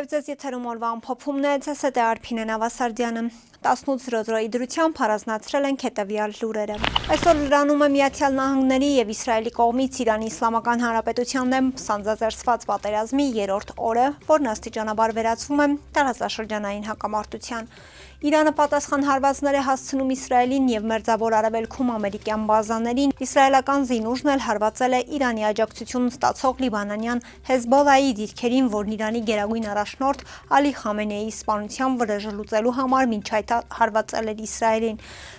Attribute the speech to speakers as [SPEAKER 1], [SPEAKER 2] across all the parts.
[SPEAKER 1] Բարև ձեզ, եթերում օրվա ամփոփումն է, ձեզ հետ է Արփինե Նավասարդյանը։ 18:00 դրությամբ առանձնացրել ենք հետևյալ լուրերը։ Այսօր լրանում է Միացյալ Նահանգների եւ Իսրայելի կողմից Իրանի Իսլամական Հանրապետության դեմ սանձազերծված պատերազմի 3-րդ օրը, որն աստիճանաբար վերածվում է տարածաշրջանային հակամարտության։ Իրանը պատասխան հարվածներ է հասցնում Իսրայելին եւ Մերձավոր Արևելքում ամերիկյան բազաներին։ Իսրայելական զինուժն էլ հարվածել է Իրանի աջակցություն ստացող լիբանանյան Հեզբոլայի դիրքերին, որն Իրանի գերագույն առաջնորդ Ալի Խամենեիի սպանության վրեժը լուծելու համար մինչ այդ հարվածել էր Իսրայելին։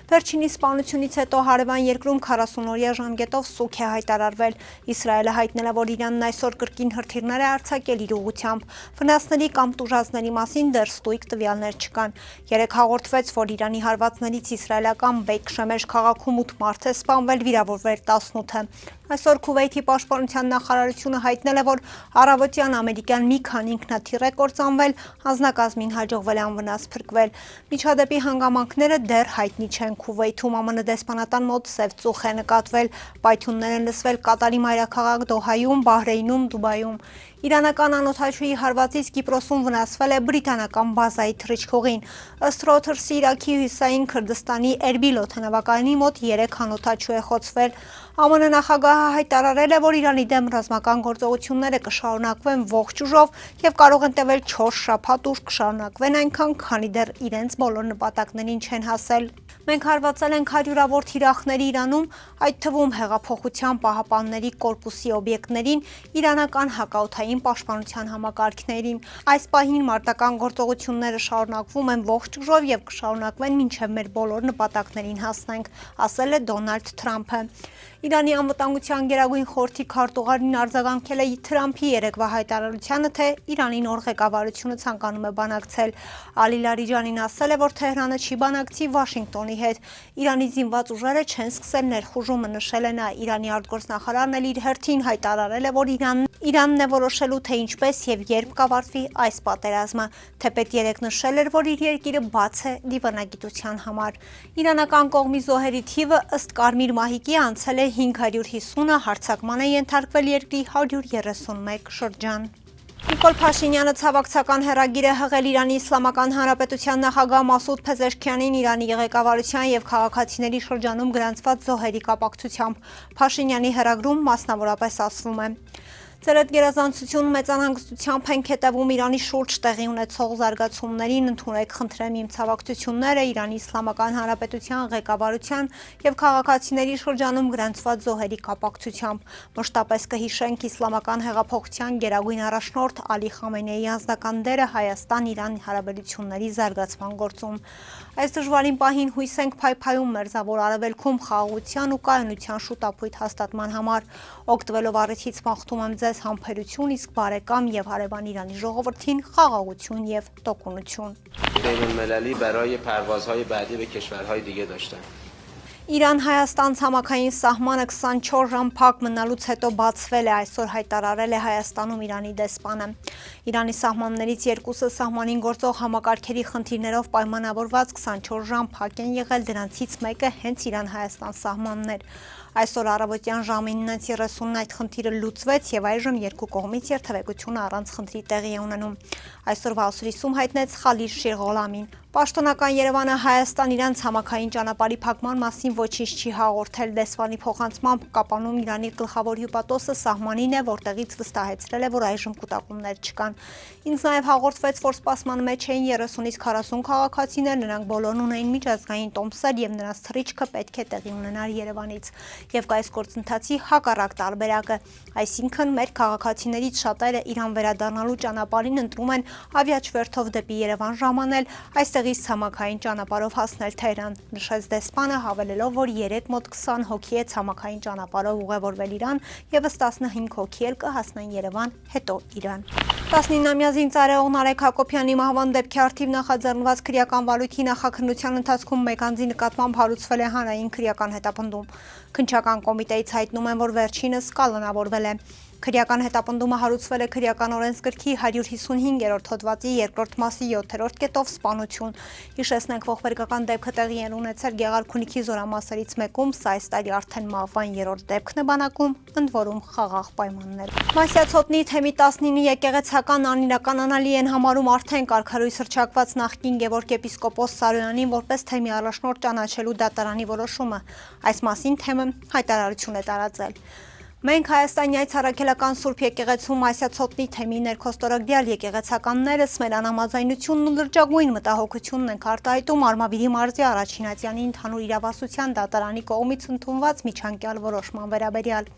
[SPEAKER 1] Վերջինի սպանությունից հետո հարևան երկրում 40-օրյա ժամկետով սուգ է հայտարարվել։ Իսրայելը հայտնել է, որ Իրանն այսօր կրկին հրթիռներ է արձակել իր ուղղությամբ։ Վնասների կամ տուժածների մասին դեռ ստույգ տվյալներ չկան։ Երեկ հաղորդվեց, որ Իրանի հարվածներից իսրայելական Բեյք Շեմեշ քաղաքում 8 մարդ է սպանվել, վիրավորվել 18-ը։ Այսօր Քուվեյթի պաշտպանության նախարարությունը հայտնել է, որ առավոտյան ամերիկյան մի քանի ինքնաթիռ է կործանվել, անձնակազմին հաջողվել է անվնաս փրկվել։ Միջադեպի հանգամանքները դեռ հայտնի չեն։ Քուվեյթում ԱՄՆ դեսպանատան մոտ սև ծուխ է նկատվել, պայթյուններ են լսվել Կատարի մայրաքաղաք Դոհայում, Բահրեյնում, Դուբայում։ Իրանական անօդաչուի հարվածից Կիպրոսում վնասվել է բրիտանական բազայի թռիչքուղին։ Ըստ Reuters-ի Իրաքի հյուսային Քրդստանի Էրբիլ օդանավակայանի մոտ 3 անօդաչու է խոցվել։ ԱՄՆ նախագահը հայտարարել է, որ Իրանի դեմ ռազմական գործողությունները կշարունակվեն ողջ ուժով եւ կարող են տևել 4 շաբաթ ուր կշարունակվեն այնքան, քանի դեռ իրենց բոլոր նպատակներին չեն հասել։ Մենք հարվածել ենք հարյուրավոր թիրախների Իրանում, այդ թվում Հեղափոխության պահապանների կորպուսի օբյեկտներին, իրանական հակաօդային պաշտպանության համակարգերին։ Այս պահին մարտական գործողությունները շարունակվում են ողջ ուժով եւ կշարունակվեն մինչեւ մեր բոլոր նպատակներին հասնենք, ասել է Դոնալդ Թրամփը։ Իրանի անվտանգության գերագույն խորհրդի քարտուղարին արձագանքել է Թրամփի երեկվա հայտարարությանը, թե Իրանի նոր ղեկավարությունը ցանկանում է բանակցել։ Ալի Լարիջանին ասել է, որ Թեհրանը չի բանակցի Վաշինգտոնի հետ։ Իրանի զինված ուժերը չեն սկսել ներխուժումը, նշել է նա։ Իրանի արտգործնախարարն էլ իր հերթին հայտարարել է, որ Իրանն է որոշելու, թե ինչպես եւ երբ կավարտվի այս պատերազմը, թեպետ երեկ նշել էր, որ իր երկիրը բաց է դիվանագիտության համար։ Իրանական կողմի զոհերի թիվը ըստ Կարմիր մահիկի անցել է 550-ը, հարձակման է ենթարկվել երկրի 131 շրջան։ Նիկոլ Փաշինյանը ցավակցական հեռագիր է հղել Իրանի Իսլամական Հանրապետության նախագահ Մասուդ Փեզեշքյանին Իրանի ղեկավարության եւ քաղաքացիների շրջանում գրանցված զոհերի կապակցությամբ։ Փաշինյանի հեռագրում մասնավորապես ասվում է. Ձեր այդ գերազանցություն մեծ անհանգստությամբ ենք հետևում Իրանի շուրջ տեղի ունեցող զարգացումներին, ընդունեք խնդրեմ իմ ցավակցությունները Իրանի Իսլամական Հանրապետության ղեկավարության եւ քաղաքացիների շրջանում գրանցված զոհերի կապակցությամբ։ Մշտապես կհիշենք Իսլամական հեղափոխության գերագույն առաջնորդ Ալի Խամենեիի անձնական դերը Հայաստան-Իրան հարաբերությունների զարգացման գործում։ Այս դժվարին պահին հույս ենք փայփայում Մերձավոր Արևելքում խաղաղության ու կայունության շուտապույտ հաստատման համար։ Օգտվելով առիթից մաղթում եմ ձեզ համբերություն, իսկ բարեկամ եւ հարևան Իրանի ժողովրդին խաղաղություն եւ տոկունություն։
[SPEAKER 2] بین‌المللی برای پروازهای بعدی به کشورهای دیگه داشتن.
[SPEAKER 1] Իրան-Հայաստան ցամաքային սահմանը 24 ժամ փակ մնալուց հետո բացվել է, այսօր հայտարարել է Հայաստանում Իրանի դեսպանը։ Իրանի սահմաններից երկուսը սահմանին գործող համակարգերի խնդիրներով պայմանավորված 24 ժամ փակ են եղել, դրանցից մեկը հենց Իրան-Հայաստան սահմանն էր։ Այսօր առավոտյան ժամը 9:30-ն այդ խնդիրը լուծվեց եւ այժմ երկու կողմից երթևեկությունը առանց խնդրի տեղի է ունենում։ Այսօրվա ուսրիսում հայտնեց Խալիլ Շիրղոլամին։ Պաշտոնական Երևանը Հայաստան-Իրան ցամաքային ճանապարհի փակման մասին ոչինչ չի հաղորդել։ Դեսպանի փոխանցմամբ Կապանում Իրանի գլխավոր հյուպատոսը սահմանին է, որտեղից վստահեցրել է, որ այժմ կուտակումներ չկան։ Ինձ նաև հաղորդվեց, որ սպասման մեջ էին 30-ից 40 քաղաքացիներ, նրանք բոլորն ունեին միջազգային տոմսեր եւ նրանց թռիչքը պետք է տեղի ունենար Երևանից։ Եվ կայս գործընթացի հակառակ տարբերակը, այսինքն մեր քաղաքացիներից շատերը Իրան վերադառնալու ճանապարհին ընտրում են ավիաչվերթով դեպի Երևան ժամանել, այստեղից ցամաքային ճանապարհով հասնել Թեհրան, նշեց դեսպանը, հավելելով, որ 3 մոտ 20 հոգի է ցամաքային ճանապարհով ուղևորվել Իրան, եւս 15 հոգի էլ կհասնեն Երևան, հետո Իրան։ 19-ամյա զինծառայող Նարեկ Հակոբյանի մահվան դեպքի առթիվ նախաձեռնված քրեական վարույթի նախաքննության ընթացքում մեկ անձի նկատմամբ հարուցվել է հանրային քրեական հետապնդում։ Քննչական կոմիտեից հայտնում են, որ վերջինս կալանավորվել է։ Քրեական հետապնդումը հարուցվել է քրեական օրենսգրքի 155-րդ հոդվածի 2-րդ մասի 7-րդ կետով սպանություն Գյումրիում։ Հիշեցնենք, ողբերգական դեպքը տեղի են ունեցել Գեղարքունիքի զորամասերից մեկում, սա այս տարի արդեն մահվան 3-րդ դեպքն է բանակում, ընդ որում խաղաղ պայմաններ։ Մասյացոտնի թեմի 19 եկեղեցական անիրականանալի են համարում արդեն կարգալույս հռչակված նախկին Գևորգ եպիսկոպոս Սարոյանին որպես թեմի առաջնորդ ճանաչելու դատարանի որոշումը։ Այս մասին թեմը հայտարարություն է տարածել։ Մենք Հայաստանի Ցարաքելական Սուրբ եկեղեցում Մասյացոտնի թեմի ներքոստորագրյալ եկեղեցականներս մեր անհամաձայնությունն ու լրջագույն մտահոգությունն ենք արտահայտում Արմավիրի մարզի Առաջինատյանի ընդհանուր իրավասության դատարանի կողմից ընդունված միջանկյալ որոշման վերաբերյալ։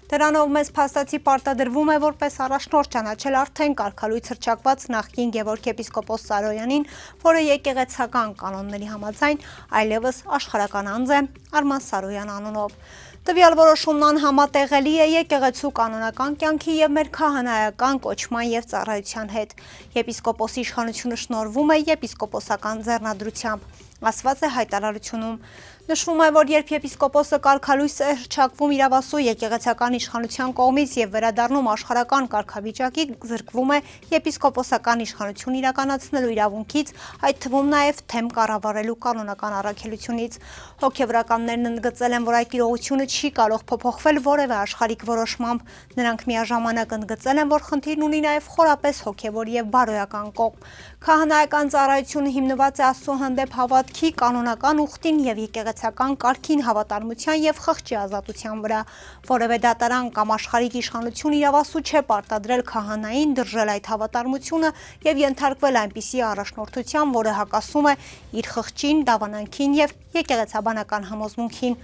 [SPEAKER 1] Դրանով մեզ փաստացի պարտադրվում է որպես առաջնորդ ճանաչել արդեն կարգալույս հռչակված նախկին Գևորգ եպիսկոպոս Սարոյանին, որը եկեղեցական կանոնների համաձայն այլևս աշխարհական անձ է Արման Սարոյան անունով։ Տվյալ որոշումն անհամատեղելի է եկեղեցու կանոնական կյանքի եւ մեր քահանայական կոչման եւ ծառայության հետ։ Եպիսկոպոսի իշխանությունը շնորհվում է եպիսկոպոսական ձեռնադրությամբ, ասված է հայտարարությունում։ Նշվում է, որ երբ եպիսկոպոսը կարգալույս է հռչակվում իրավասու եկեղեցական իշխանության կողմից եւ վերադառնում աշխարհական կարգավիճակի, զրկվում է եպիսկոպոսական իշխանություն իրականացնելու իրավունքից, այդ թվում նաեւ թեմ կառավարելու կանոնական առաքելությունից։ Հոգեվրականներն ընդգծել են, որ այդ իրողությունը չի կարող փոփոխվել որևէ աշխարհիկ որոշմամբ։ Նրանք միաժամանակ ընդգծել են, որ խնդիրն ունի նաեւ խորապես հոգեվոր եւ բարոյական կողմ։ Քահանայական ծառայությունը հիմնված է Աստծո հանդեպ հավատքի, կանոնական ուխտին եւ եկեղեցական կարգին հավատարմության եւ խղճի ազատության վրա։ Որևէ դատարան կամ աշխարհիկ իշխանություն իրավասու չէ պարտադրել քահանային դրժել այդ հավատարմությունը եւ ենթարկվել այնպիսի առաջնորդության, որը հակասում է իր խղճին, դավանանքին եւ եկեղեցաբանական համոզմունքին։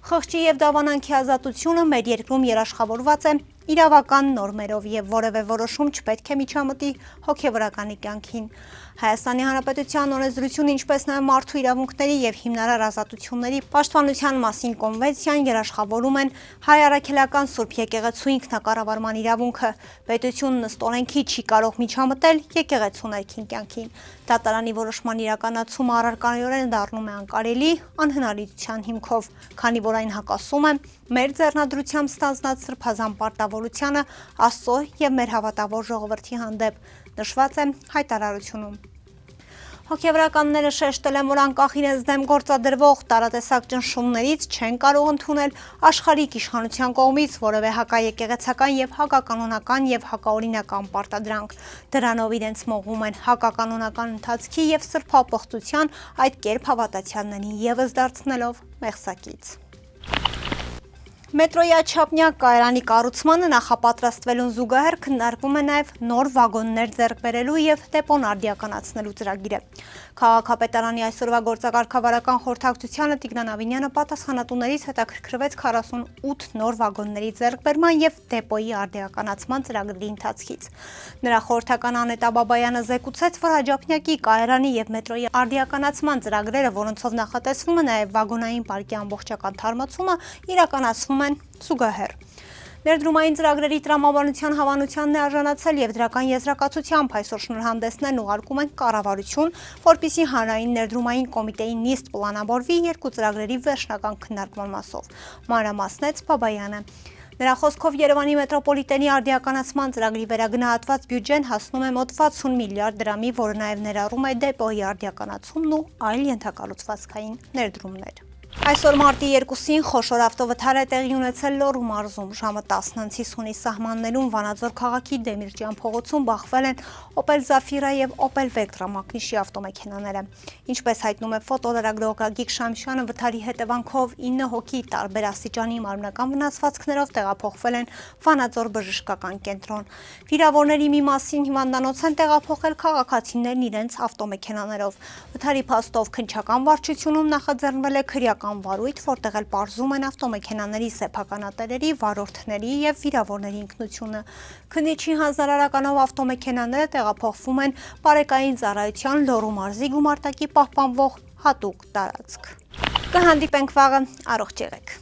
[SPEAKER 1] Խղճի եւ դավանանքի ազատությունը մեր երկրում երաշխավորված է իրավական նորմերով եւ որևէ որոշում չպետք է միջամտի հոգեվրականի կյանքին։ Հայաստանի Հանրապետության օրենսդրությունը, ինչպես նաեւ մարդու իրավունքների եւ հիմնարար ազատությունների պաշտպանության մասին կոնվենցիան երաշխավորում են հայ առաքելական Սուրբ եկեղեցու ինքնակառավարման իրավունքը։ Պետությունն ըստ օրենքի չի կարող միջամտել եկեղեցու ներքին կյանքին։ Դատարանի որոշման իրականացումը առարկայորեն դառնում է անկարելի անհնարինության հիմքով, քանի որ այն հակասում է մեր ձեռնադրությամբ ստանձնած սրբազան պարտավորությանը Աստծո եւ մեր հավատավոր ժողովրդի հանդեպ, նշված է հայտարարությունում։ Հոգեվրականները շեշտել են, որ անկախ իրենց դեմ գործադրվող տարատեսակ ճնշումներից չեն կարող ընդունել աշխարհիկ իշխանության կողմից որևէ հակաեկեղեցական եւ հակականոնական եւ հակաօրինական պարտադրանք։ Դրանով իրենց մողում են հակականոնական ընթացքի եւ սրբապղծության այդ կերպ հավատացյալներին եւս դարձնելով մեղսակից։ Մետրոյի աչափնյակ կայարանի կառուցմանը նախապատրաստվելուն զուգահեռ քննարկվում է նաև նոր վագոններ ձեռք բերելու եւ դեպոն արդիականացնելու ծրագիրը։ Քաղաքապետարանի այսօրվա գործակարգավարական խորհրդակցությանը Տիգրան Ավինյանը պատասխանատուներից հետաքրքրվեց 48 նոր վագոնների ձեռքբերման եւ դեպոյի արդիականացման ծրագրերի ընթացքից։ Նրա խորհրդական Անետ Աբաբայանը զեկուցեց, որ Աջափնյակի կայարանի եւ մետրոյի արդիականացման ծրագրերը, որոնցով նախատեսվում է նաեւ վագոնային պարկի ամբողջական թարմացումը, իրականացվում են զուգահեռ։ Ներդրումային ծրագրերի տրամաբանության հավանությանն է արժանացել եւ դրական եզրակացությամբ այսօր շնորհանդեսներն ուղարկում են կառավարություն, որպիսի հանրային ներդրումային կոմիտեի նիստ պլանավորվի երկու ծրագրերի վերջնական քննարկման մասով, մանրամասնեց Բաբայանը։ Նրա խոսքով Երևանի մետրոպոլիտենի արդիականացման ծրագրի վերագնահատված բյուջեն հասնում է մոտ 60 միլիարդ դրամի, որը նաև ներառում է դեպոյի արդիականացումն ու այլ ենթակառուցվածքային ներդրումներ։ Այսօր մարտի 2-ին խոշոր ավտովթար է տեղի ունեցել Լոռու մարզում։ Ժամը 10:50-ի սահմաններում Վանաձոր քաղաքի Դեմիրճյան փողոցում բախվել են Opel Zafira եւ Opel Vectra մակնիշի ավտոմեքենաները։ Ինչպես հայտնում է ֆոտոլրագրող Գագիկ Շամշյանը, վթարի հետևանքով 9 հոգի տարբեր աստիճանի մարմնական վնասվածքներով տեղափոխվել են Վանաձոր բժշկական կենտրոն։ Վիրավորների մի մասին հիվանդանոց են տեղափոխել քաղաքացիներն իրենց ավտոմեքենաներով։ Վթարի փաստով քննչական վարչությունում նախաձեռնվել է քրեական վարույթ, որտեղ էլ պարզում են ավտոմեքենաների սեփականատերերի, վարորդների եւ վիրավորների ինքնությունը։ Քննիչի հանձնարարականով ավտոմեքենաները տեղափոխվում են բարեկային ծառայության Լոռու մարզի գումարտակի պահպանվող հատուկ տարածք։ Կհանդիպենք վաղը, առողջ եղեք։